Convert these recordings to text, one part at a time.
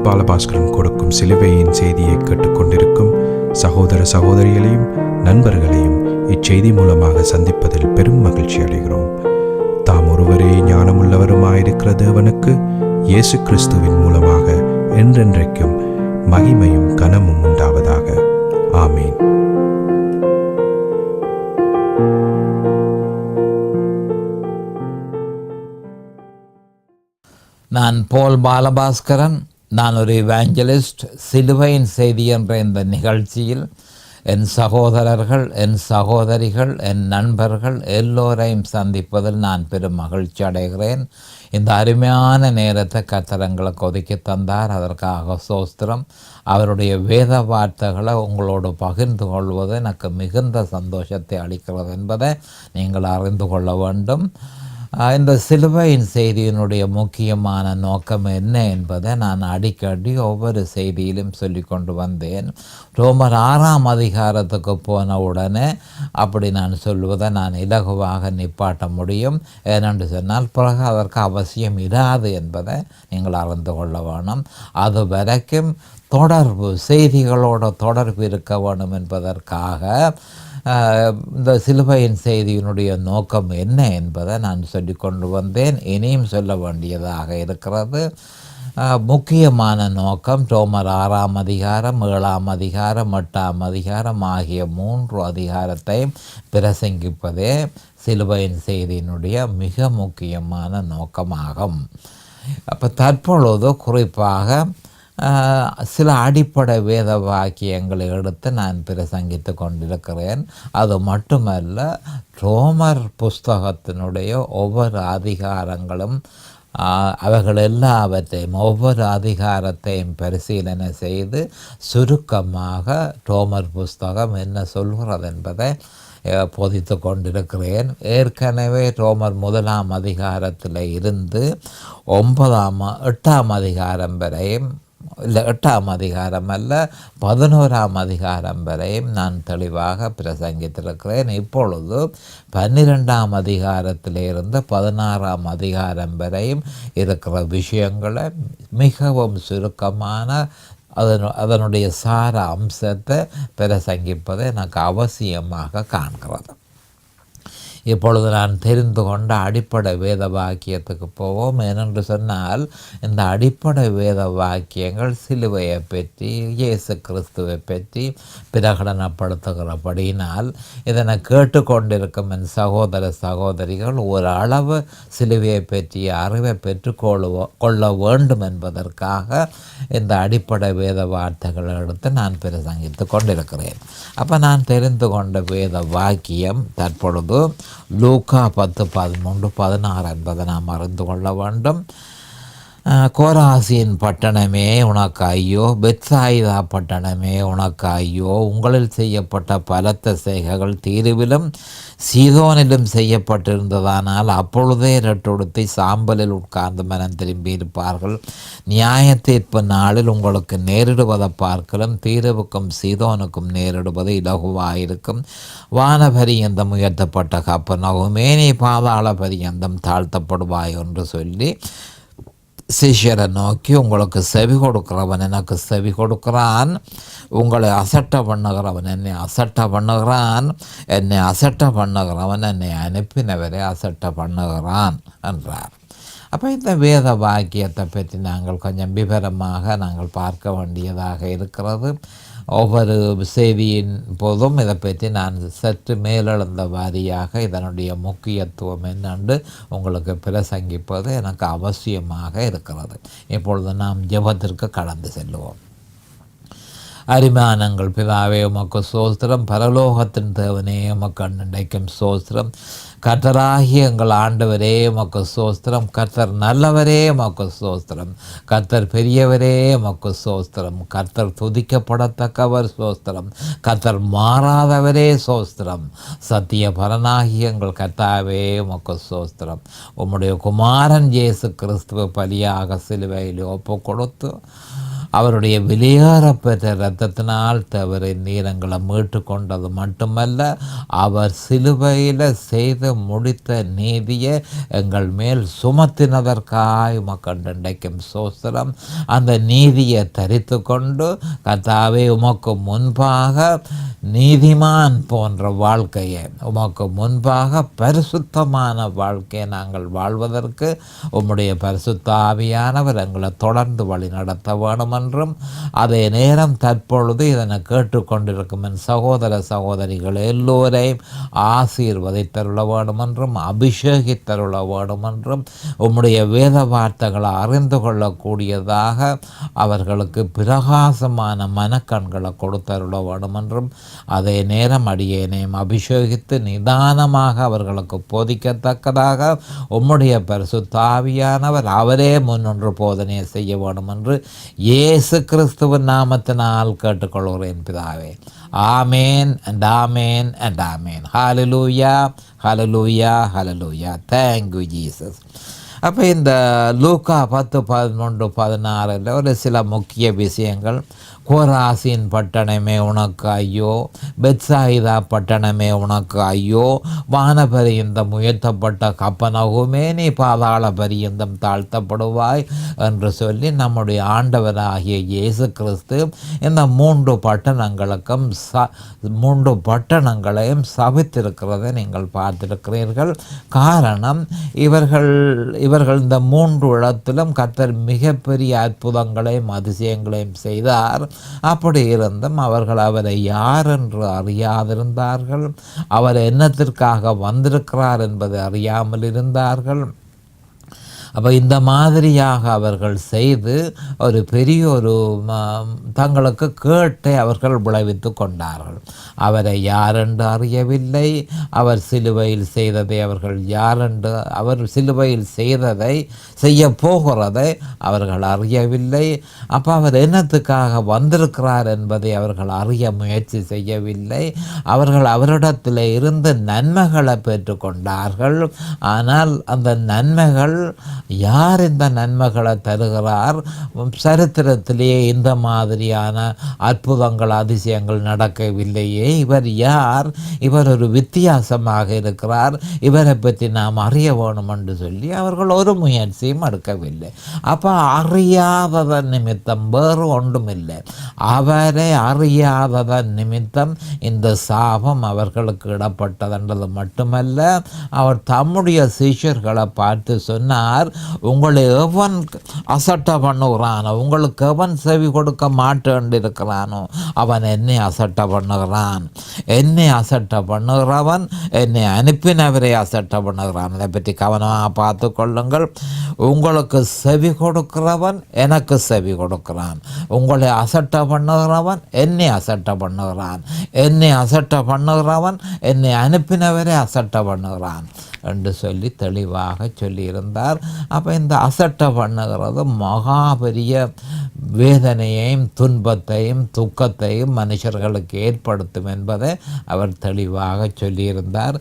பாலபாஸ்கரன் கொடுக்கும் சிலுவையின் செய்தியை கேட்டுக்கொண்டிருக்கும் சகோதர சகோதரிகளையும் நண்பர்களையும் இச்செய்தி மூலமாக சந்திப்பதில் பெரும் மகிழ்ச்சி அடைகிறோம். தாம் ஒருவரே ஞானமுள்ளவருமாயிருக்கிற தேவனுக்கு இயேசு கிறிஸ்துவின் மூலமாக என்றென்றைக்கும் மகிமையும் கனமும் உண்டாவதாக. ஆமீன். நான் போல் பாலபாஸ்கரன். நான் ஒரு இவாஞ்சலிஸ்ட். சிலுவையின் செய்தி என்ற இந்த நிகழ்ச்சியில் என் சகோதரர்கள், என் சகோதரிகள், என் நண்பர்கள் எல்லோரையும் சந்திப்பதில் நான் பெரும் மகிழ்ச்சி அடைகிறேன். இந்த அருமையான நேரத்தை கர்த்தர் ஒதுக்கி தந்தார். அதற்காக ஸ்தோத்திரம். அவருடைய வேத வார்த்தைகளை உங்களோடு பகிர்ந்து கொள்வது எனக்கு மிகுந்த சந்தோஷத்தை அளிக்கிறது என்பதை நீங்கள் அறிந்து கொள்ள வேண்டும். இந்த சிலுவையின் செய்தியினுடைய முக்கியமான நோக்கம் என்ன என்பதை நான் அடிக்கடி ஒவ்வொரு செய்தியிலும் சொல்லி கொண்டு வந்தேன். ரோமர் 6ஆம் அதிகாரத்துக்கு போன உடனே அப்படி நான் சொல்வதை நான் இலகுவாக நிப்பாட்ட முடியும். ஏனென்று சொன்னால் பிறகு அதற்கு அவசியம் இராது என்பதை நீங்கள் அறிந்து கொள்ள வேணும். அது வரைக்கும் செய்திகளோட தொடர்பு இருக்க வேண்டும் என்பதற்காக இந்த சிலுவையின் செய்தியினுடைய நோக்கம் என்ன என்பதை நான் சொல்லி கொண்டு வந்தேன். இனியும் சொல்ல வேண்டியதாக இருக்கிறது. முக்கியமான நோக்கம் ரோமர் 6ஆம் அதிகாரம், 7ஆம் அதிகாரம், 8ஆம் அதிகாரம் ஆகிய 3 அதிகாரத்தை பிரசங்கிப்பதே சிலுவையின் செய்தியினுடைய மிக முக்கியமான நோக்கமாகும். அப்போ தற்பொழுது குறிப்பாக சில அடிப்படை வேத வாக்கியங்களை எடுத்து நான் பிரசங்கித்து கொண்டிருக்கிறேன். அது மட்டுமல்ல, ரோமர் புஸ்தகத்தினுடைய ஒவ்வொரு அதிகாரங்களும் அவைகள் எல்லாவற்றையும் ஒவ்வொரு அதிகாரத்தையும் பரிசீலனை செய்து சுருக்கமாக ரோமர் புஸ்தகம் என்ன சொல்கிறது என்பதை போதித்து கொண்டிருக்கிறேன். ஏற்கனவே ரோமர் 1ஆம் அதிகாரத்தில் இருந்து 8ஆம் அதிகாரம் வரையும், இல்லை 8ஆம் அதிகாரம் அல்ல 11ஆம் அதிகாரம் வரையும் நான் தெளிவாக பிரசங்கித்திருக்கிறேன். இப்பொழுது 12ஆம் அதிகாரத்திலிருந்து 16ஆம் அதிகாரம் வரையும் இருக்கிற விஷயங்களை மிகவும் சுருக்கமான அதனுடைய சார அம்சத்தை பிரசங்கிப்பதை எனக்கு அவசியமாக காண்கிறது. இப்பொழுது நான் தெரிந்து கொண்ட அடிப்படை வேத வாக்கியத்துக்கு போவோம். ஏனென்று சொன்னால் இந்த அடிப்படை வேத வாக்கியங்கள் சிலுவையை பற்றி, இயேசு கிறிஸ்துவை பற்றி பிரகடனப்படுத்துகிறபடியினால் இதனை கேட்டுக்கொண்டிருக்கும் என் சகோதர சகோதரிகள் ஒரு அளவு சிலுவையை பற்றிய அறிவை பெற்றுக்கொள்ள வேண்டும் என்பதற்காக இந்த அடிப்படை வேத வார்த்தைகளை எடுத்து நான் பிரசங்கித்து கொண்டிருக்கிறேன். அப்போ நான் தெரிந்து கொண்ட வேத வாக்கியம் தற்பொழுது லூக்கா 10:13-16 என்பதை நாம் அறிந்து கொள்ள வேண்டும். கோராசின் பட்டணமே உனக்கு ஐயோ, பெத்சாயிதா பட்டணமே உனக்கு ஐயோ, உங்களில் செய்யப்பட்ட பலத்த செய்கைகள் தீருவிலும் சீதோனிலும் செய்யப்பட்டிருந்ததானால் அப்பொழுதே இரட்டொடுத்தி சாம்பலில் உட்கார்ந்து மனம் திரும்பி இருப்பார்கள். நியாய தீர்ப்பு நாளில் உங்களுக்கு நேரிடுவதை பார்க்கலும் தீருவுக்கும் சீதோனுக்கும் நேரிடுவது இலகுவாயிருக்கும். வானபரியந்தம் உயர்த்தப்பட்ட கப்பர்நகூமே, நீ பாதாள பரியந்தம் தாழ்த்தப்படுவாய் என்று சொல்லி சிஷ்யரை நோக்கி, உங்களுக்கு செவி கொடுக்கிறவன் எனக்கு செவி கொடுக்கிறான், உங்களை அசட்ட பண்ணுகிறவன் என்னை அசட்ட பண்ணுகிறான், என்னை அசட்ட பண்ணுகிறவன் என்னை அனுப்பினவரை அசட்ட பண்ணுகிறான் என்றார். அப்போ இந்த வேத வாக்கியத்தை பற்றி நாங்கள் கொஞ்சம் விவரமாக நாங்கள் பார்க்க வேண்டியதாக இருக்கிறது. ஒவ்வொரு செய்தியின் போதும் இதை பற்றி நான் சற்று மேலெழுந்த வாரியாக இதனுடைய முக்கியத்துவம் என்னென்று உங்களுக்கு பிரசங்கிப்பது எனக்கு அவசியமாக இருக்கிறது. இப்பொழுது நாம் ஜெபத்திற்கு கடந்து செல்லுவோம். அரிமானங்கள் பிதாவே உமக்கு சோஸ்திரம், பரலோகத்தின் தேவனே உமக்கு அன்னைக்கும் சோஸ்திரம், கர்த்தராகிய எங்கள் ஆண்டவரே உமக்கு சோஸ்திரம், கர்த்தர் நல்லவரே உமக்கு சோஸ்திரம், கர்த்தர் பெரியவரே உமக்கு சோஸ்திரம், கர்த்தர் துதிக்கப்படத்தக்கவர் சோஸ்திரம், கர்த்தர் மாறாதவரே சோஸ்திரம், சத்திய பரனாகிய எங்கள் கர்த்தாவே உமக்கு சோஸ்திரம். உம்முடைய குமாரன் இயேசு கிறிஸ்துவ பலியாக சிலுவையில் ஒப்பு கொடுத்து அவருடைய வெளியேறப்பெற்ற இரத்தத்தினால் தவறின் நீரங்களை மீட்டு கொண்டது மட்டுமல்ல, அவர் சிலுவையில் செய்து முடித்த நீதியை எங்கள் மேல் சுமத்தினதற்காய் உமக்கண்டைக்கும் சோஸ்திரம். அந்த நீதியை தரித்து கொண்டு கர்த்தாவே உமக்கு முன்பாக நீதிமான் போன்ற வாழ்க்கையை, உமக்கு முன்பாக பரிசுத்தமான வாழ்க்கையை நாங்கள் வாழ்வதற்கு உம்முடைய பரிசுத்த ஆவியானவர் எங்களை தொடர்ந்து வழி நடத்த வேணும் என்றும், அதே நேரம் தற்பொழுது இதனை கேட்டுக்கொண்டிருக்கும் என் சகோதர சகோதரிகள் எல்லோரையும் ஆசீர்வதித்தருள வேண்டும் என்றும் அபிஷேகித்தருள வேண்டும் என்றும், உம்முடைய வேத வார்த்தைகளை அறிந்து கொள்ளக்கூடியதாக அவர்களுக்கு பிரகாசமான மனக்கண்களை கொடுத்தருள வேண்டும் என்றும், அதே நேரம் அடியேனையும் அபிஷேகித்து நிதானமாக அவர்களுக்கு போதிக்கத்தக்கதாக உம்முடைய பரிசுத்த ஆவியானவர் அவரே முன்னொன்று போதனையை செய்ய வேண்டும் என்று இயேசு கிறிஸ்துவின் நாமத்தினால் கேட்டுக்கொள்கிறேன் பிதாவே. ஆமேன் and amen and amen. Hallelujah, hallelujah, hallelujah. Thank you Jesus. அப்போ இந்த லூக்கா 10, 11, 16 ஒரு சில முக்கிய விஷயங்கள். கோராசின் பட்டணமே உனக்கு ஐயோ, பெத்சாயிதா பட்டணமே உனக்கு ஐயோ, வானபரியந்தம் உயர்த்தப்பட்ட கப்பனகுமே நீ பாதாள பரியந்தம் தாழ்த்தப்படுவாய் என்று சொல்லி நம்முடைய ஆண்டவராகிய இயேசு கிறிஸ்து இந்த 3 பட்டணங்களுக்கும் 3 பட்டணங்களையும் சபித்திருக்கிறதை நீங்கள் பார்த்திருக்கிறீர்கள். காரணம், இவர்கள் இந்த 3 இடத்திலும் கர்த்தர் மிகப்பெரிய அற்புதங்களையும் அதிசயங்களையும் செய்தார். அப்படி இருந்தும் அவர்கள் அவரை யார் என்று அறியாதிருந்தார்கள். அவர் என்னத்திற்காக வந்திருக்கிறார் என்பதை அறியாமல் இருந்தார்கள். அப்போ இந்த மாதிரியாக அவர்கள் செய்து ஒரு பெரிய ஒரு தங்களுக்கு கேட்டை அவர்கள் விளைவித்து கொண்டார்கள். அவரை யாரென்று அறியவில்லை. அவர் சிலுவையில் செய்ததை அவர்கள் யாரென்று, அவர் சிலுவையில் செய்ததை செய்ய போகிறதை அவர்கள் அறியவில்லை. அப்போ அவர் என்னத்துக்காக வந்திருக்கிறார் என்பதை அவர்கள் அறிய முயற்சி செய்யவில்லை. அவர்கள் அவரிடத்தில் இருந்து நன்மைகளை பெற்றுக்கொண்டார்கள். ஆனால் அந்த நன்மைகள், யார் இந்த நன்மைகளை தருகிறார்? சரித்திரத்திலேயே இந்த மாதிரியான அற்புதங்கள் அதிசயங்கள் நடக்கவில்லையே. இவர் யார்? இவர் ஒரு வித்தியாசமாக இருக்கிறார். இவரை பற்றி நாம் அறிய வேணும் என்று சொல்லி அவர்கள் ஒரு முயற்சியும் எடுக்கவில்லை. அப்போ அறியாததன் நிமித்தம், வேறு ஒன்றுமில்லை, அவரை அறியாததன் நிமித்தம் இந்த சாபம் அவர்களுக்கு இடப்பட்டதென்றது மட்டுமல்ல, அவர் தம்முடைய சிஷ்யர்களை பார்த்து சொன்னார், உங்களை எவன் அசட்டை பண்ணுகிறானோ, உங்களுக்கு எவன் செவி கொடுக்க மாட்டேன் இருக்கிறானோ அவன் என்னை அசட்டை பண்ணுகிறான். என்னை அசட்டை பண்ணுகிறவன் என்னை அனுப்பினவரை அசட்டை பண்ணுகிறான். இதை பற்றி கவனமாக பார்த்து கொள்ளுங்கள். உங்களுக்கு செவி கொடுக்கிறவன் எனக்கு செவி கொடுக்கிறான். உங்களை அசட்டை பண்ணுகிறவன் என்னை அசட்டை பண்ணுகிறான். என்னை அசட்டை பண்ணுகிறவன் என்னை அனுப்பினவரை அசட்டை பண்ணுகிறான் என்று சொல்லி தெளிவாக சொல்லியிருந்தார். அப்போ இந்த அசட்டை பண்ணுகிறது மகாபெரிய வேதனையையும் துன்பத்தையும் துக்கத்தையும் மனுஷர்களுக்கு ஏற்படுத்தும் என்பதை அவர் தெளிவாக சொல்லியிருந்தார்.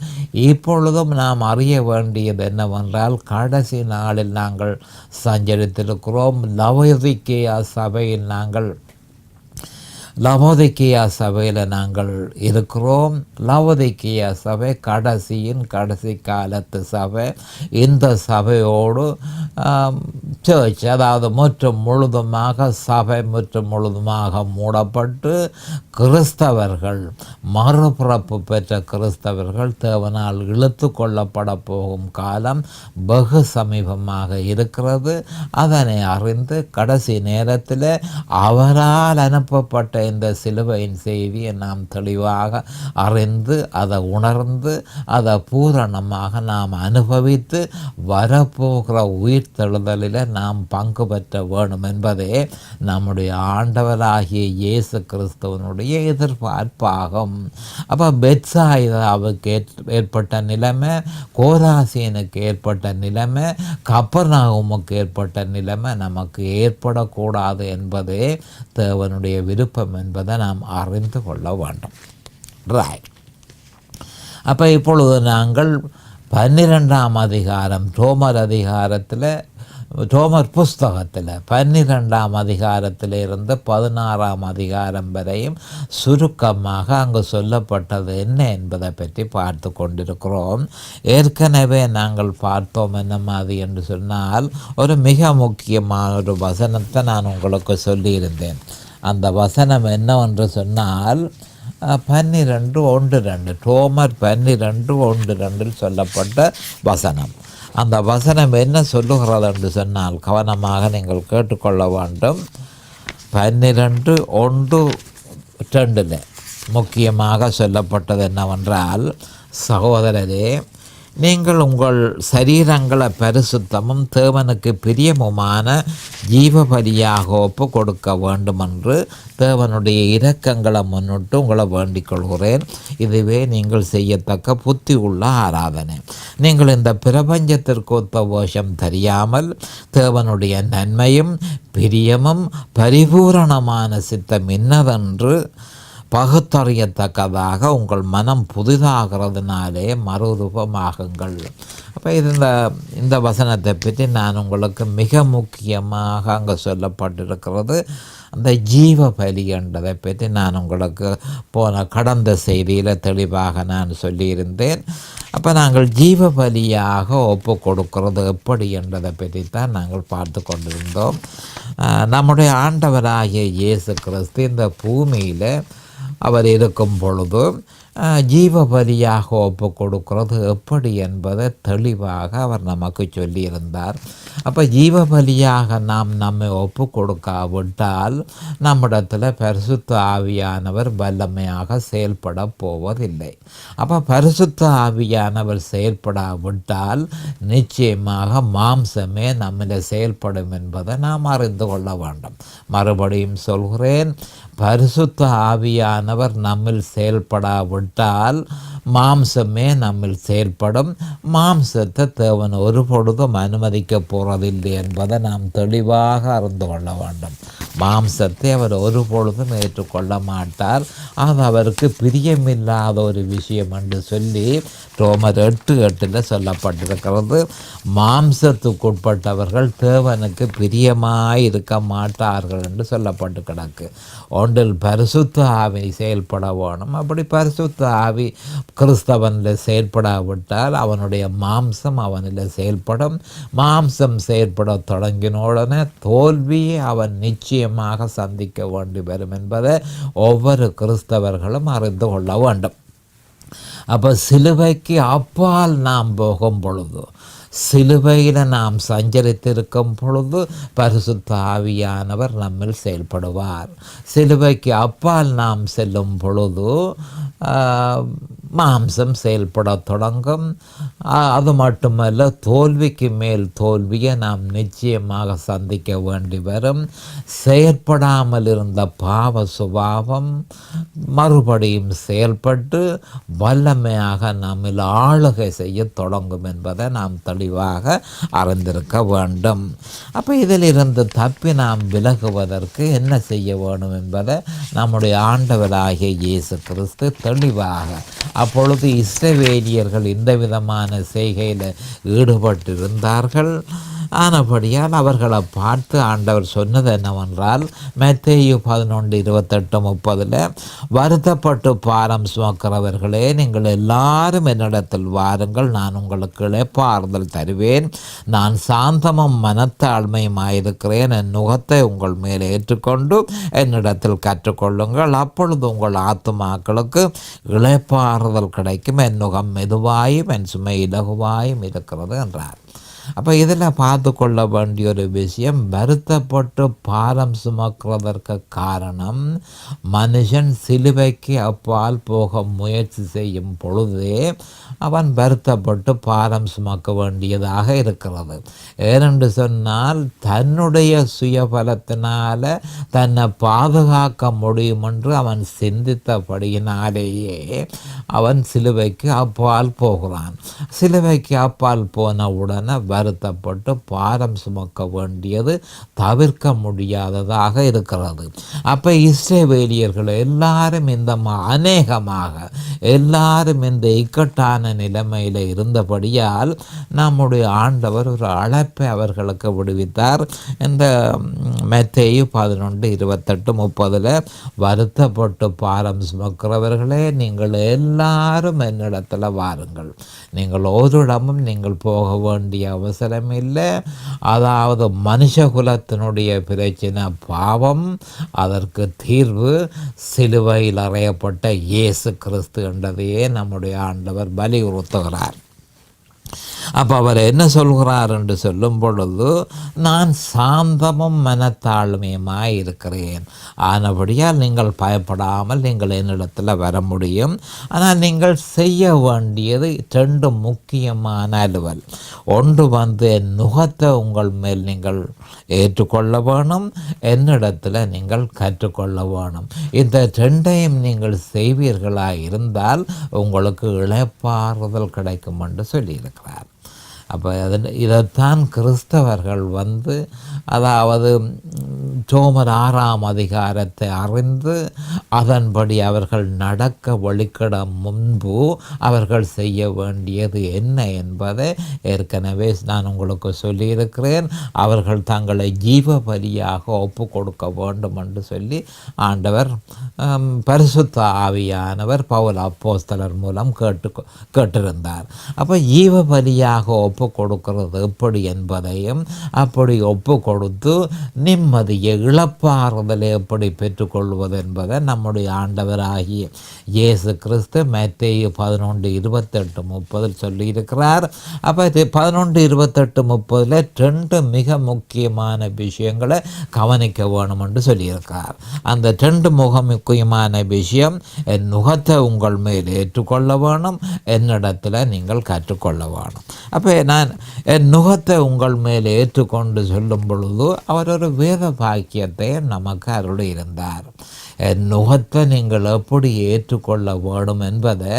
இப்பொழுதும் நாம் அறிய வேண்டியது என்னவென்றால், கடைசி நாளில் நாங்கள் சஞ்சரித்திருக்கிறோம். லவோதிக்கேயா சபையில் நாங்கள் இருக்கிறோம். லவோதிக்கேயா சபை கடைசி காலத்து சபை. இந்த சபையோடு சர்ச், அதாவது முற்றும் முழுதுமாக சபை முற்றும் முழுதுமாக மூடப்பட்டு கிறிஸ்தவர்கள், மறுபிறப்பு பெற்ற கிறிஸ்தவர்கள் தேவனால் இழுத்து கொள்ளப்பட போகும் காலம் வெகு சமீபமாக இருக்கிறது. அதனை அறிந்து கடைசி நேரத்தில் அவரால் அனுப்பப்பட்ட இந்த சிலுவையின் செய்தியை நாம் தெளிவாக அறிந்து, அதை உணர்ந்து, அதை பூரணமாக நாம் அனுபவித்து வரப்போகிற உயிர்த்தெழுதலில் நாம் பங்கு பெற்ற வேணும் என்பதே நம்முடைய ஆண்டவராகிய இயேசு கிறிஸ்துவனுடைய எதிர்பார்ப்பாகும். அப்போ பெத்சாயிதாவுக்கு ஏற்பட்ட நிலைமை, கோராசீனுக்கு ஏற்பட்ட நிலைமை, கப்பர்நாகுமுக்கு ஏற்பட்ட நிலைமை நமக்கு ஏற்படக்கூடாது என்பதே தேவனுடைய விருப்பம் என்பதை நாம் அறிந்து கொள்ள வேண்டும். ரைட். அப்போ இப்பொழுது நாங்கள் 12ஆம் அதிகாரம், ரோமர் அதிகாரத்தில் ரோமர் புஸ்தகத்தில் 12ஆம் அதிகாரத்திலிருந்து 16ஆம் அதிகாரம் வரையும் சுருக்கமாக அங்கு சொல்லப்பட்டது என்ன என்பதை பற்றி பார்த்து கொண்டிருக்கிறோம். ஏற்கனவே நாங்கள் பார்த்தோம் என்ன மாதிரி என்று சொன்னால் ஒரு மிக முக்கியமான ஒரு வசனத்தை நான் உங்களுக்கு சொல்லியிருந்தேன். அந்த வசனம் என்னவென்று சொன்னால் 12:1-2 ரோமர் 12:1-2 சொல்லப்பட்ட வசனம். அந்த வசனம் என்ன சொல்லுகிறது என்று சொன்னால் கவனமாக நீங்கள் கேட்டுக்கொள்ள வேண்டும். 12:1-2 முக்கியமாக சொல்லப்பட்டது என்னவென்றால், சகோதரரே, நீங்கள் உங்கள் சரீரங்களை பரிசுத்தமும் தேவனுக்கு பிரியமுமான ஜீவ பலியாக ஒப்பு கொடுக்க வேண்டுமென்று தேவனுடைய இரக்கங்களை முன்னிட்டு உங்களை வேண்டிக் கொள்கிறேன். இதுவே நீங்கள் செய்யத்தக்க புத்தி உள்ள ஆராதனை. நீங்கள் இந்த பிரபஞ்சத்திற்கு ஒத்த வேஷம் தெரியாமல் தேவனுடைய நன்மையும் பிரியமும் பரிபூரணமான சித்தம் என்னதென்று பகுத்தறியத்தக்கதாக உங்கள் மனம் புதிதாகிறதுனாலே மறுரூபமாகுங்கள். அப்போ இந்த வசனத்தை பற்றி நான் உங்களுக்கு மிக முக்கியமாக அங்கே சொல்லப்பட்டிருக்கிறது. அந்த ஜீவ பலி என்றதை பற்றி நான் உங்களுக்கு கடந்த செய்தியில் தெளிவாக நான் சொல்லியிருந்தேன். அப்போ நாங்கள் ஜீவ பலியாக ஒப்பு கொடுக்கிறது எப்படி என்றதை பற்றி தான் நாங்கள் பார்த்து கொண்டிருந்தோம். நம்முடைய ஆண்டவராகிய இயேசு கிறிஸ்து இந்த பூமியில் அவர் இருக்கும் பொழுது ஜீவ பலியாக ஒப்பு கொடுக்கிறது எப்படி என்பதை தெளிவாக அவர் நமக்கு சொல்லியிருந்தார். அப்போ ஜீவ பலியாக நாம் நம்மை ஒப்பு கொடுக்காவிட்டால் நம்மிடத்தில் பரிசுத்த ஆவியானவர் வல்லமையாக செயல்பட போவதில்லை. அப்போ பரிசுத்த ஆவியானவர் செயல்படாவிட்டால் நிச்சயமாக மாம்சமே நம்மில் செயல்படும் என்பதை நாம் அறிந்து கொள்ள வேண்டும். மறுபடியும் சொல்கிறேன், பரிசுத்த ஆவியானவர் நம்மில் செயல்படாவிட்டால் மாம்சமே நம்மில் செயல்படும். மாம்சத்தை தேவன் ஒரு பொழுதும் அனுமதிக்க போகிறதில்லை என்பதை நாம் தெளிவாக அறிந்து கொள்ள வேண்டும். மாம்சத்தை அவர் ஒரு பொழுதும் ஏற்றுக்கொள்ள மாட்டார். அது அவருக்கு பிரியமில்லாத ஒரு விஷயம் என்று சொல்லி ரோமர் 8:8 சொல்லப்பட்டிருக்கிறது. மாம்சத்துக்குட்பட்டவர்கள் தேவனுக்கு பிரியமாய் இருக்க மாட்டார்கள் என்று சொல்லப்பட்டு கிடக்கு. ஒன்றில் பரிசுத்த ஆவி செயல்பட வேணும். அப்படி பரிசுத்த ஆவி கிறிஸ்தவனில் செயல்படாவிட்டால் அவனுடைய மாம்சம் அவனில் செயல்படும். மாம்சம் செயல்பட தொடங்கினோடனே தோல்வியை அவன் நிச்சயமாக சந்திக்க வேண்டி வரும் என்பதை ஒவ்வொரு கிறிஸ்தவர்களும் அறிந்து கொள்ள வேண்டும். அப்போ சிலுவைக்கு அப்பால் நாம் போகும் பொழுது, சிலுவையில் நாம் சஞ்சரித்திருக்கும் பொழுது பரிசுத்த ஆவியானவர் நம்மில் செயல்படுவார். சிலுவைக்கு அப்பால் நாம் செல்லும் பொழுது மாம்சம் செயல்பட தொடங்கும். அது மட்டுமல்ல, தோல்விக்கு மேல் தோல்வியை நாம் நிச்சயமாக சந்திக்க வேண்டி வரும். செயற்படாமல் இருந்த பாவ சுபாவம் மறுபடியும் செயல்பட்டு வல்லமையாக நம்மில் ஆளுகை செய்ய தொடங்கும் என்பதை நாம் தெளிவாக அறிந்திருக்க வேண்டும். அப்போ இதிலிருந்து தப்பி நாம் விலகுவதற்கு என்ன செய்ய வேண்டும் என்பதை நம்முடைய ஆண்டவராகிய இயேசு கிறிஸ்து தெளிவாக, அப்பொழுது இஸ்ரவேலியர்கள் இந்த விதமான செய்கையில் ஈடுபட்டிருந்தார்கள். ஆனபடியால் அவர்களை பார்த்து ஆண்டவர் சொன்னது என்னவென்றால், மத்தேயு 11:28-30 வருத்தப்பட்டு பாரம் சுமக்கிறவர்களே, நீங்கள் எல்லாரும் என்னிடத்தில் வாருங்கள், நான் உங்களுக்கு இளைப்பாறுதல் தருவேன். நான் சாந்தமும் மனத்தாழ்மையுமாயிருக்கிறேன். என் நுகத்தை உங்கள் மேலே ஏற்றுக்கொண்டு என்னிடத்தில் கற்றுக்கொள்ளுங்கள். அப்பொழுது உங்கள் ஆத்துமாக்களுக்கு இளைப்பாறுதல் கிடைக்கும். என் நுகம் மெதுவாயும் என் சுமை இலகுவாயும் இருக்கிறது என்றார். அப்போ இதில் பார்த்து கொள்ள வேண்டிய ஒரு விஷயம், வருத்தப்பட்டு பாரம் சுமக்கிறதற்கு காரணம் மனுஷன் சிலுவைக்கு அப்பால் போக முயற்சி செய்யும் பொழுதே அவன் வருத்தப்பட்டு பாரம் சுமக்க வேண்டியதாக இருக்கிறது. ஏனென்று சொன்னால், தன்னுடைய சுயபலத்தினால தன்னை பாதுகாக்க முடியும் என்று அவன் சிந்தித்தபடியினாலேயே அவன் சிலுவைக்கு அப்பால் போகிறான். சிலுவைக்கு அப்பால் போன உடனே வருத்தப்பட்டு பாரம் சுமக்க வேண்டியது தவிர்க்க முடியாததாக இருக்கிறது. அப்போ இஸ்ரவேலியர்கள் எல்லாரும் அநேகமாக எல்லாரும் இந்த இக்கட்டான நிலைமையில் இருந்தபடியால் நம்முடைய ஆண்டவர் ஒரு அழைப்பை அவர்களுக்கு விடுவித்தார். இந்த மத்தேயு 11:28-30 வருத்தப்பட்டு பாரம் சுமக்கிறவர்களே, நீங்கள் எல்லாரும் என்னிடத்தில் வாருங்கள், நீங்கள் ஒரு இடமும் நீங்கள் போக வேண்டிய அவசரம் இல்லை. அதாவது மனுஷகுலத்தினுடைய பிரச்சனை பாவம், அதற்கு தீர்வு சிலுவையில் அறையப்பட்ட இயேசு கிறிஸ்து என்றதையே நம்முடைய ஆண்டவர் வலியுறுத்துகிறார். அப்போ அவர் என்ன சொல்கிறார் என்று சொல்லும் பொழுது, நான் சாந்தமும் மனத்தாழ்மையுமாய் இருக்கிறேன், ஆனபடியால் நீங்கள் பயப்படாமல் நீங்கள் என்னிடத்தில் வர முடியும். ஆனால் நீங்கள் செய்ய வேண்டியது 2 முக்கியமான அலுவல். ஒன்று என் நுகத்தை உங்கள் மேல் நீங்கள் ஏற்றுக்கொள்ள வேணும், என்னிடத்தில் நீங்கள் கற்றுக்கொள்ள வேணும். இந்த 2ஐயும் நீங்கள் செய்வீர்களாக இருந்தால் உங்களுக்கு இளைப்பாறுதல் கிடைக்கும் என்று சொல்லியிருக்கிறார். அப்போ இதைத்தான் கிறிஸ்தவர்கள் அதாவது ரோமர் 6ஆம் அதிகாரத்தை அறிந்து அதன்படி அவர்கள் நடக்க வழிக்கிட முன்பு அவர்கள் செய்ய வேண்டியது என்ன என்பதை ஏற்கனவே நான் உங்களுக்கு சொல்லியிருக்கிறேன். அவர்கள் தங்களை ஜீவ பலியாக ஒப்பு கொடுக்க வேண்டும் என்று சொல்லி ஆண்டவர் பரிசுத்த ஆவியானவர் பவுல் அப்போஸ்தலர் மூலம் கேட்டிருந்தார். அப்போ ஜீவ பலியாக ஒப்பு கொடுக்கிறது எப்படி என்பதையும், அப்படி ஒப்பு கொடுத்து நிம்மதியை இழப்பாறுதலை எப்படி பெற்றுக்கொள்வது என்பதை நம்முடைய ஆண்டவராகிய இயேசு கிறிஸ்து மத்தேயு 11:28-30 சொல்லியிருக்கிறார். அப்போ 11:28-30 2 மிக முக்கியமான விஷயங்களை கவனிக்க வேணும் என்று சொல்லியிருக்கிறார். அந்த 2 முக்கியமான விஷயம், என் நுகத்தை உங்கள் மேல் ஏற்றுக்கொள்ள வேணும், என்னிடத்தில் நீங்கள் கற்றுக்கொள்ள வேணும். அப்போ நான் என் நுகத்தை உங்கள் மேல் ஏற்றுக்கொண்டு சொல்லும் பொழுது அவர் ஒரு வேத வாக்கியத்தை நமக்கு அருளியிருந்தார். என் நுகத்தை நீங்கள் எப்படி ஏற்றுக்கொள்ள வேண்டும் என்பதை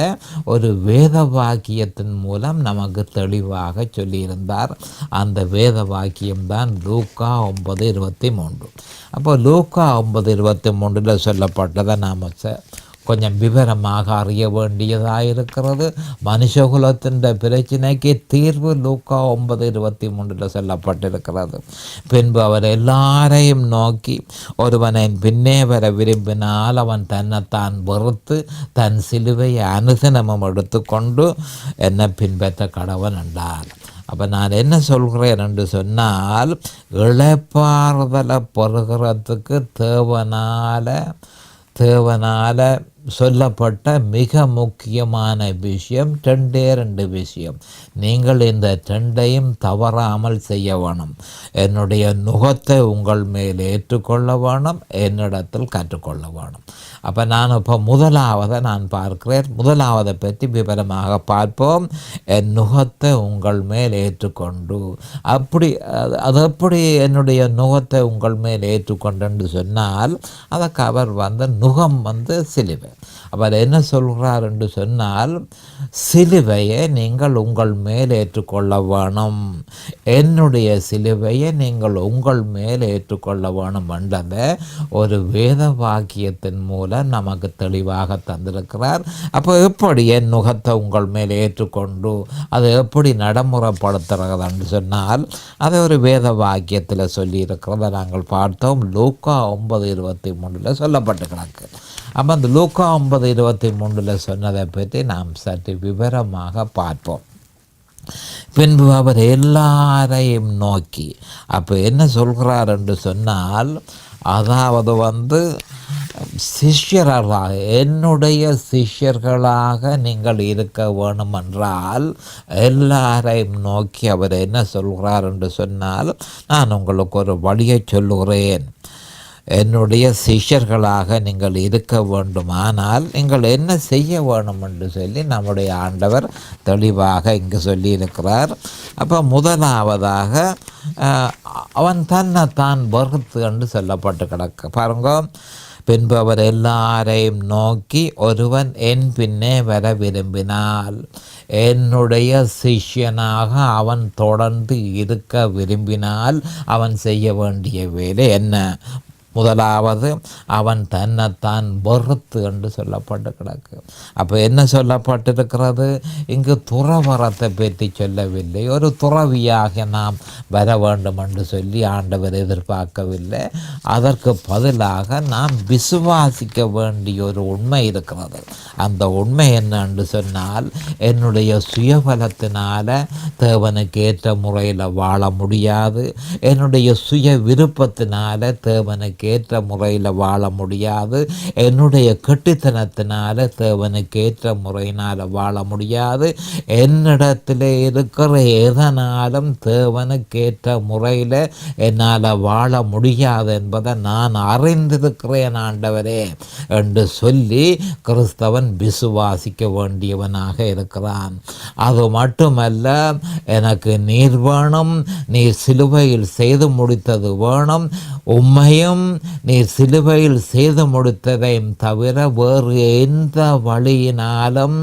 ஒரு வேத வாக்கியத்தின் மூலம் நமக்கு தெளிவாக சொல்லியிருந்தார். அந்த வேத வாக்கியம்தான் லூக்கா 9:23. அப்போ லூக்கா 9:23 சொல்லப்பட்டதை நாம் கொஞ்சம் விவரமாக அறிய வேண்டியதாக இருக்கிறது. மனுஷகுலத்தின் பிரச்சனைக்கு தீர்வு லூக்கா 9:23 சொல்லப்பட்டிருக்கிறது. பின்பு அவர் எல்லாரையும் நோக்கி, ஒருவனை பின்னே வர விரும்பினால் அவன் தன்னைத்தான் வெறுத்து தன் சிலுவையை அனுதினமும் எடுத்துக்கொண்டு என்னை பின்பற்ற கடவன் என்றார். அப்போ நான் என்ன சொல்கிறேன் என்று சொன்னால், இளைப்பாறுதலை பெறுகிறதுக்கு தேவனால சொல்லப்பட்ட மிக முக்கியமான விஷயம் 2 விஷயம். நீங்கள் இந்த 2ஐயும் தவறாமல் செய்ய வேணும். என்னுடைய நுகத்தை உங்கள் மேல் ஏற்றுக்கொள்ள வேணும், என்னிடத்தில் கற்றுக்கொள்ள வேணும். அப்போ நான் இப்போ முதலாவதை பார்க்கிறேன். முதலாவதை பற்றி விவரமாக பார்ப்போம். என் நுகத்தை உங்கள் மேல் ஏற்றுக்கொண்டு, அது எப்படி என்னுடைய நுகத்தை உங்கள் மேல் ஏற்றுக்கொண்டு சொன்னால், அதற்கு அவர் நுகம் சிலுவை. அவர் என்ன சொல்கிறார் என்று சொன்னால், சிலுவையை நீங்கள் உங்கள் மேல் ஏற்றுக்கொள்ள வேணும், என்னுடைய சிலுவையை நீங்கள் உங்கள் மேல் ஏற்றுக்கொள்ள வேணும் என்றதை ஒரு வேத வாக்கியத்தின் மூலம் நமக்கு தெளிவாக தந்திருக்கிறார். அப்போ எப்படி என் நுகத்தை உங்கள் மேல் ஏற்றுக்கொண்டு அதை எப்படி நடைமுறைப்படுத்துகிறது என்று சொன்னால், அதை ஒரு வேத வாக்கியத்தில் சொல்லியிருக்கிறத நாங்கள் பார்த்தோம். லூக்கா 9:23 சொல்லப்பட்டு கிடக்கு. அப்போ அந்த லூக்கா 9:23 சொன்னதை பற்றி நாம் சற்று விவரமாக பார்ப்போம். பின்பு அவர் எல்லாரையும் நோக்கி, அப்போ என்ன சொல்கிறார் என்று சொன்னால், அதாவது சிஷ்யர்களாக, என்னுடைய சிஷ்யர்களாக நீங்கள் இருக்க வேணுமென்றால் எல்லாரையும் நோக்கி அவர் என்ன சொல்கிறார் என்று சொன்னால், நான் உங்களுக்கு ஒரு வழியை சொல்லுகிறேன். என்னுடைய சிஷ்யர்களாக நீங்கள் இருக்க வேண்டுமானால் நீங்கள் என்ன செய்ய வேணும் என்று சொல்லி நம்முடைய ஆண்டவர் தெளிவாக இங்கு சொல்லியிருக்கிறார். அப்போ முதலாவதாக அவன் தன்னைத்தான் வெறுத்து என்று சொல்லப்பட்டு கிடக்கு. பாருங்க, பின்பு அவர் எல்லாரையும் நோக்கி, ஒருவன் என் பின்னே வர விரும்பினால் என்னுடைய சிஷ்யனாக அவன் தொடர்ந்து இருக்க விரும்பினால் அவன் செய்ய வேண்டிய வேலை என்ன? முதலாவது, அவன் தன்னைத்தான் வெறுத்து என்று சொல்லப்பட்டு கிடக்கு. அப்போ என்ன சொல்லப்பட்டிருக்கிறது? இங்கு துறவரத்தை பற்றி சொல்லவில்லை. ஒரு துறவியாக நாம் வர வேண்டும் என்று சொல்லி ஆண்டவர் எதிர்பார்க்கவில்லை. அதற்கு பதிலாக நாம் விசுவாசிக்க வேண்டிய ஒரு உண்மை இருக்கிறது. அந்த உண்மை என்ன என்று சொன்னால், என்னுடைய சுயபலத்தினால தேவனுக்கு ஏற்ற முறையில் வாழ முடியாது, என்னுடைய சுய விருப்பத்தினால தேவனுக்கு ஏற்ற முறையில் வாழ முடியாது, என்னுடைய கெட்டித்தனத்தினால தேவனுக்கு ஏற்ற முறையினால் வாழ முடியாது, என்னிடத்தில் இருக்கிற எதனாலும் தேவனுக்கு ஏற்ற முறையில் என்னால் வாழ முடியாது என்பதை நான் அறிந்திருக்கிறேன் ஆண்டவரே என்று சொல்லி கிறிஸ்தவன் விசுவாசிக்க வேண்டியவனாக இருக்கிறான். அது மட்டுமல்ல, எனக்கு நீர் வேணும், நீர் சிலுவையில் செய்து முடித்தது வேணும், உம்மையும் நீர் சிலுவையில் செய்து முடித்ததையும் தவிர வேறு எந்த வழியினாலும்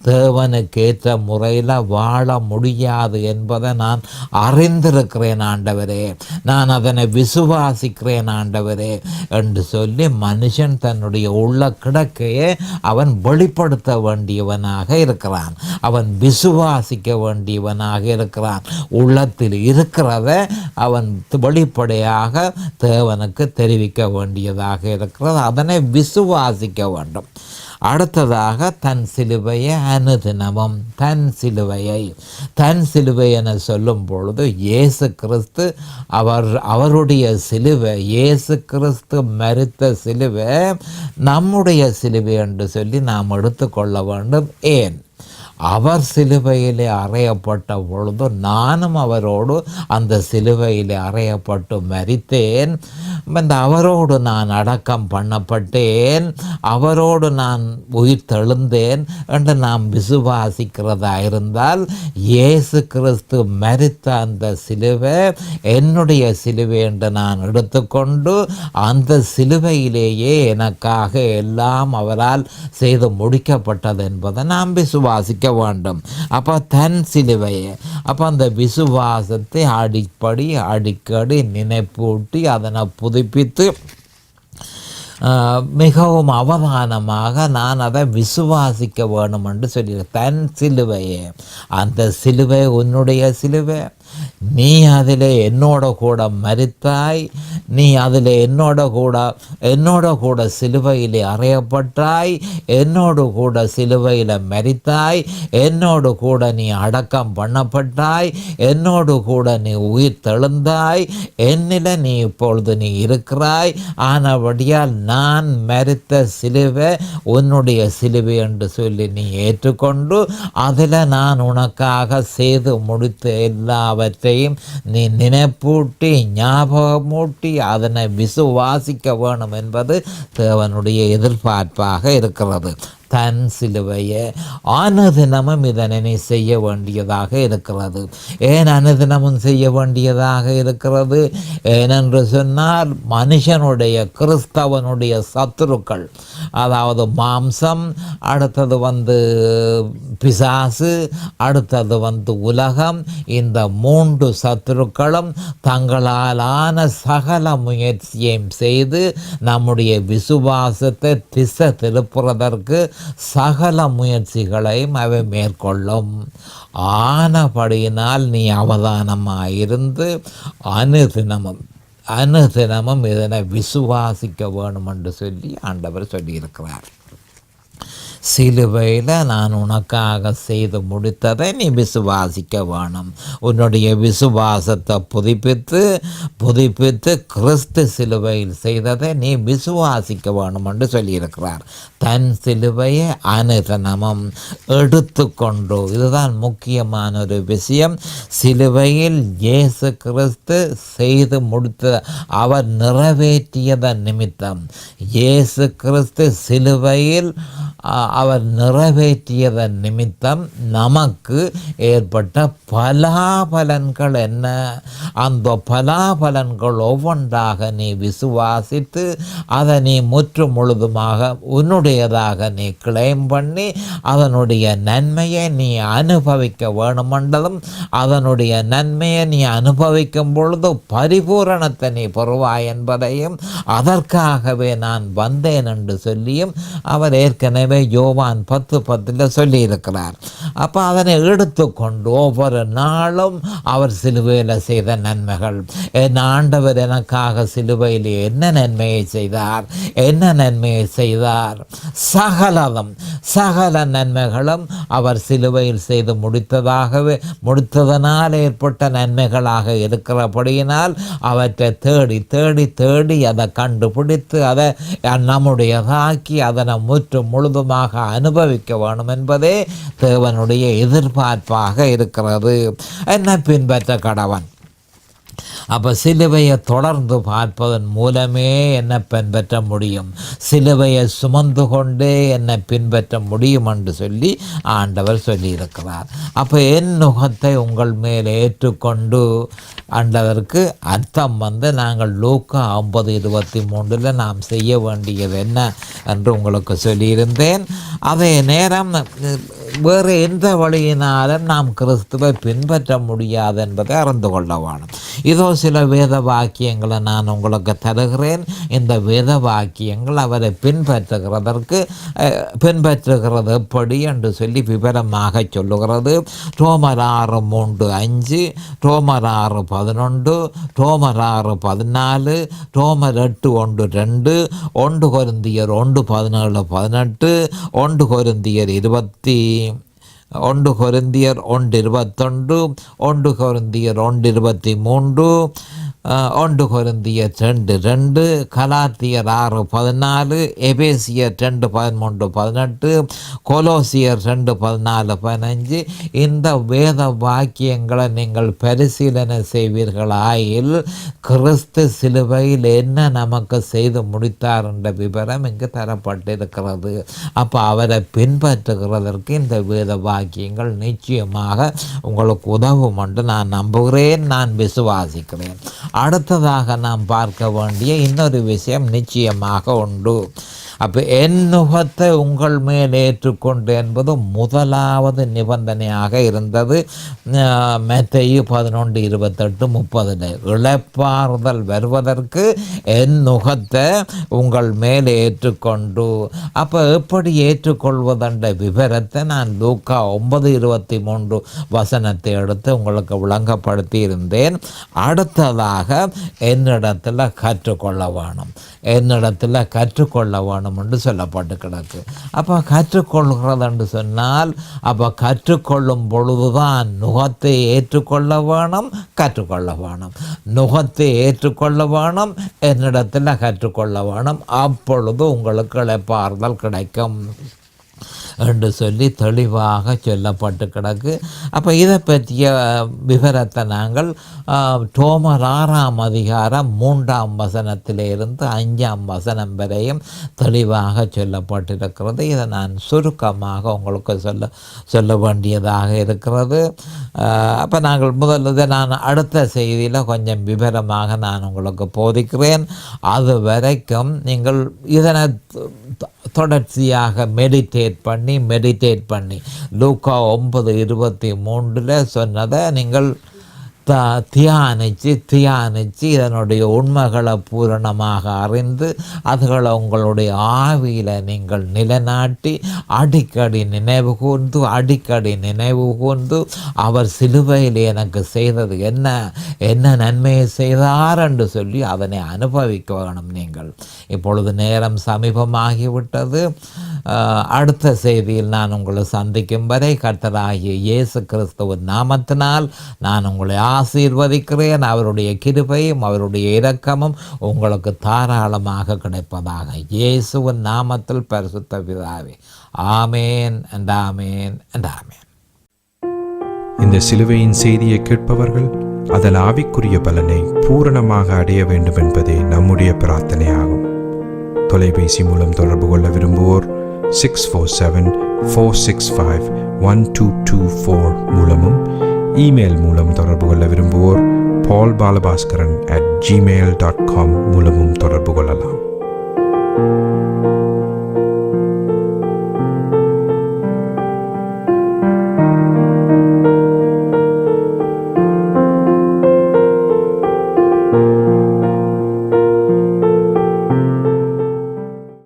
தேவனுக்கு ஏற்ற முறையில் வாழ முடியாது என்பதை நான் அறிந்திருக்கிறேன் ஆண்டவரே, நான் அதனை விசுவாசிக்கிறேன் ஆண்டவரே என்று சொல்லி மனுஷன் தன்னுடைய உள்ள கிடக்கையே அவன் வெளிப்படுத்த வேண்டியவனாக இருக்கிறான். அவன் விசுவாசிக்க வேண்டியவனாக இருக்கிறான். உள்ளத்தில் இருக்கிறத அவன் வெளிப்படையாக தேவனுக்கு தெரிவிக்க வேண்டியதாக இருக்கிறது. அதனை விசுவாசிக்க வேண்டும். அடுத்ததாக, தன் சிலுவையை அனுதினமும், தன் சிலுவை என சொல்லும் பொழுது இயேசு கிறிஸ்து அவருடைய சிலுவை, இயேசு கிறிஸ்து மரித்த சிலுவை நம்முடைய சிலுவை என்று சொல்லி நாம் எடுத்துக்கொள்ள வேண்டும். ஏன்? அவர் சிலுவையிலே அறையப்பட்ட பொழுது நானும் அவரோடு அந்த சிலுவையிலே அறையப்பட்டு மரித்தேன். அவரோடு நான் அடக்கம் பண்ணப்பட்டேன், அவரோடு நான் உயிர் தெழுந்தேன் என்று நாம் விசுவாசிக்கிறதா இருந்தால், இயேசு கிறிஸ்து மரித்த அந்த சிலுவை என்னுடைய சிலுவை என்று நான் எடுத்துக்கொண்டு அந்த சிலுவையிலேயே எனக்காக எல்லாம் அவரால் செய்து முடிக்கப்பட்டது என்பதை நாம் விசுவாசிக்க வேண்டும். அப்போ தன் சிலுவையை, அப்போ அந்த விசுவாசத்தை அடிக்கடி நினைப்பூட்டி அதனை புதுப்பித்து மிகவும் அவதானமாக நான் அதை விசுவாசிக்க வேணும் என்று சொல்லியிருக்கேன். தன் சிலுவையே, அந்த சிலுவை உன்னுடைய சிலுவை, நீ அதில் என்னோட கூட மரித்தாய், நீ அதில் என்னோட கூட சிலுவையில் அறையப்பட்டாய், என்னோடு கூட சிலுவையில் மரித்தாய், என்னோடு கூட நீ அடக்கம் பண்ணப்பட்டாய், என்னோடு கூட நீ உயிர் தெழுந்தாய், என்னில் நீ இப்பொழுது நீ இருக்கிறாய். ஆனபடியால் நான் மரித்த சிலுவை உன்னுடைய சிலுவை என்று சொல்லி நீ ஏற்றுக்கொண்டு அதில் நான் உனக்காக செய்து முடித்த எல்லாவற்றையும் நீ நினைப்பூட்டி ஞாபகமூட்டி அதனை விசுவாசிக்க வேணும் என்பது தேவனுடைய எதிர்பார்ப்பாக இருக்கிறது. தன் சிலுவையை அனுதினமும் இதனை நீ செய்ய வேண்டியதாக இருக்கிறது. ஏன் அனுதினமும் செய்ய வேண்டியதாக இருக்கிறது? ஏனென்று சொன்னால், மனுஷனுடைய கிறிஸ்தவனுடைய சத்துருக்கள், அதாவது மாம்சம், அடுத்தது பிசாசு, அடுத்தது உலகம், இந்த 3 சத்துருக்களும் தங்களாலான சகல முயற்சியையும் செய்து நம்முடைய விசுவாசத்தை திசை திருப்புறதற்கு சகல முயற்சிகளையும் அவை மேற்கொள்ளும். ஆனபடியினால் நீ அவதானமாயிருந்து அனுதினமும் இதனை விசுவாசிக்க வேணும் என்று சொல்லி ஆண்டவர் சொல்லியிருக்கிறார். சிலுவையில் நான் உனக்காக செய்து முடித்ததை நீ விசுவாசிக்க வேணும். உன்னுடைய விசுவாசத்தை புதுப்பித்து கிறிஸ்து சிலுவையில் செய்ததை நீ விசுவாசிக்க வேணும் என்று சொல்லியிருக்கிறார். தன் சிலுவையை அனுதினமும் எடுத்துக்கொண்டு, இதுதான் முக்கியமான ஒரு விஷயம். சிலுவையில் இயேசு கிறிஸ்து செய்து முடித்த, அவர் நிறைவேற்றியதன் நிமித்தம், இயேசு கிறிஸ்து சிலுவையில் அவர் நிறைவேற்றியதன் நிமித்தம் நமக்கு ஏற்பட்ட பலாபலன்கள் என்ன? அந்த பலாபலன்கள் ஒவ்வொன்றாக நீ விசுவாசித்து அதை நீ முற்று முழுதுமாக உன்னுடையதாக நீ கிளைம் பண்ணி அதனுடைய நன்மையை நீ அனுபவிக்க வேணுமென்றதும் அதனுடைய நன்மையை நீ அனுபவிக்கும் பொழுது பரிபூரணத்தை நீ பெறுவாய் என்பதையும் அதற்காகவே நான் வந்தேன் என்று சொல்லியும் அவர் ஏற்கனவே யோவான் 10:10 சொல்லியிருக்கிறார். அப்போ அதனை எடுத்துக்கொண்டு ஒவ்வொரு நாளும் அவர் சிலுவையில் செய்த நன்மைகள், என் ஆண்டவர் எனக்காக சிலுவையில் என்ன நன்மையை செய்தார், என்ன நன்மையை செய்தார், சகல நன்மைகளும் அவர் சிலுவையில் செய்து முடித்ததனால் ஏற்பட்ட நன்மைகளாக இருக்கிறபடியினால் அவற்றை தேடி தேடி தேடி அதை கண்டுபிடித்து அதை நம்முடையதாக்கி அதனை முற்று முழுதுமாக அனுபவிக்க வேணும் என்பதே தேவனுடைய எதிர்பார்ப்பாக இருக்கிறது. என்ன பின்பற்ற கடவன்? அப்போ சிலுவையை தொடர்ந்து பார்ப்பதன் மூலமே என்னை பின்பற்ற முடியும், சிலுவையை சுமந்து கொண்டே என்னை பின்பற்ற முடியும் என்று சொல்லி ஆண்டவர் சொல்லியிருக்கிறார். அப்போ என் நுகத்தை உங்கள் மேல் ஏற்றுக்கொண்டு ஆண்டவருக்கு அர்த்தம் நாங்கள் லூக்கா 50:23 நாம் செய்ய வேண்டியது என்ன என்று உங்களுக்கு சொல்லியிருந்தேன். அதே நேரம் வேறு எந்த வழியினாலும் நாம் கிறிஸ்துவை பின்பற்ற முடியாது என்பதை அறிந்து கொள்ள வேணும். இதோ சில வேத வாக்கியங்களை நான் உங்களுக்கு தருகிறேன். இந்த வேத வாக்கியங்கள் அவரை பின்பற்றுகிறது எப்படி என்று சொல்லி விவரமாக சொல்லுகிறது. ரோமர் 6:3-5, ரோமர் 6:11, ரோமர் 6:14, ரோமர் 8:1-2, 1 கொரிந்தியர் 1:17-18, 1 கொரிந்தியர் 1 கொரிந்தியர் 1:21, 1 கொரிந்தியர் 1:23, 1 கொரிந்தியர் 2:2, கலாத்தியர் 6:14, எபேசியர் 2:13-18, கொலோசியர் 2:14-15. இந்த வேத வாக்கியங்களை நீங்கள் பரிசீலனை செய்வீர்களாயில் கிறிஸ்து சிலுவையில் என்ன நமக்கு செய்து முடித்தார் என்ற விவரம் இங்கு தரப்பட்டிருக்கிறது. அப்போ அவரை பின்பற்றுகிறதற்கு இந்த வேத வாக்கியங்கள் நிச்சயமாக உங்களுக்கு உதவும் என்று நான் நம்புகிறேன், நான் விசுவாசிக்கிறேன். அடுத்ததாக நாம் பார்க்க வேண்டிய இன்னொரு விஷயம் நிச்சயமாக உண்டு. அப்போ என் நுகத்தை உங்கள் மேல் ஏற்றுக்கொண்டு என்பது முதலாவது நிபந்தனையாக இருந்தது. மத்தேயு 11:28-30 இளைப்பாறுதல் வருவதற்கு என் நுகத்தை உங்கள் மேல் ஏற்றுக்கொண்டு. அப்போ எப்படி ஏற்றுக்கொள்வதென்ற விவரத்தை நான் லூக்கா 9:23 எடுத்து உங்களுக்கு விளங்கப்படுத்தி இருந்தேன். அடுத்ததாக என்னிடத்தில் கற்றுக்கொள்ள வேணும், என்னிடத்தில் கற்றுக்கொள்ள வேணும் என்று சொல்லப்பட்டு கிடக்கு. அப்போ கற்றுக்கொள்கிறது என்று சொன்னால் அப்போ கற்றுக்கொள்ளும் பொழுதுதான் நுகத்தை ஏற்றுக்கொள்ள வேணும், கற்றுக்கொள்ள வேணும், நுகத்தை ஏற்றுக்கொள்ள வேணும், என்னிடத்தில் கற்றுக்கொள்ள வேணும். அப்பொழுது உங்களுக்கு இளைப்பாறுதல் கிடைக்கும் என்று சொல்லி தெளிவாக சொல்லப்பட்டு கிடக்கு. அப்போ இதை பற்றிய விவரத்தை நாங்கள் ரோமர் 6:3 5 வரையும் தெளிவாக சொல்லப்பட்டிருக்கிறது. இதை நான் சுருக்கமாக உங்களுக்கு சொல்ல வேண்டியதாக இருக்கிறது. அப்போ நாங்கள் முதல்ல நான் அடுத்த செய்தியில் கொஞ்சம் விவரமாக நான் உங்களுக்கு போதிக்கிறேன். அது வரைக்கும் நீங்கள் இதனை தொடர்ச்சியாக மெடிடேட் பண்ணி லூக்கா 9:23 சொன்னதை நீங்கள் தியானித்து இதனுடைய உண்மைகளை பூரணமாக அறிந்து அதுகளை உங்களுடைய ஆவியில் நீங்கள் நிலைநாட்டி அடிக்கடி நினைவு கூர்ந்து அவர் சிலுவையில் எனக்கு செய்தது என்ன நன்மையை செய்தார் என்று சொல்லி அதனை அனுபவிக்க வேணும். நீங்கள் இப்பொழுது நேரம் சமீபமாகிவிட்டது. அடுத்த செய்தியில் நான் உங்களை சந்திக்கும் வரை கர்த்தராகிய இயேசு கிறிஸ்துவின் நாமத்தினால் நான் உங்களை ஆசீர்வதிக்கிறேன். அவருடைய கிருபையும் அவருடைய இரக்கமும் உங்களுக்கு தாராளமாக கிடைப்பதாக இயேசுவின் நாமத்தில் பரிசுத்த பிதாவே. ஆமேன் and ஆமேன் and ஆமேன். இந்த சிலுவையின் செய்தியை கேட்பவர்கள் அதன் ஆவிக்குரிய பலனை பூரணமாக அடைய வேண்டும் என்பதே நம்முடைய பிரார்த்தனையாகும். தொலைபேசி மூலம் தொடர்பு கொள்ள விரும்புவோர் 647-465-1224 மூலமும் இமெயில் மூலம் தொடர்பு கொள்ள விரும்புவோர் paulbalabhaskaran@gmail.com மூலமும்